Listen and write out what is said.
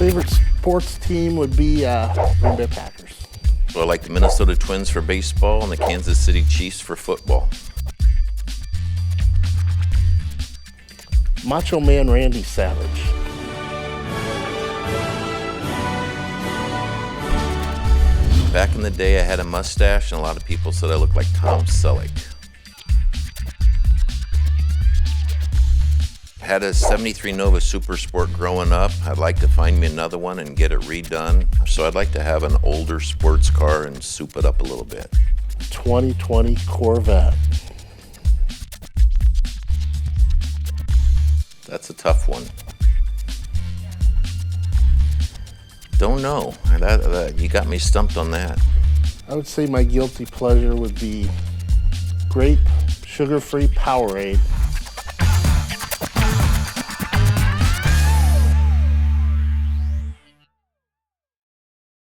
Favorite sports team would be Green Bay Packers. Well, I like the Minnesota Twins for baseball and the Kansas City Chiefs for football. Macho Man Randy Savage. Back in the day, I had a mustache, and a lot of people said I looked like Tom Selleck. Had a 73 Nova Super Sport growing up. I'd like to find me another one and get it redone. So I'd like to have an older sports car and soup it up a little bit. 2020 Corvette. That's a tough one. Don't know. You got me stumped on that. I would say my guilty pleasure would be grape sugar-free Powerade.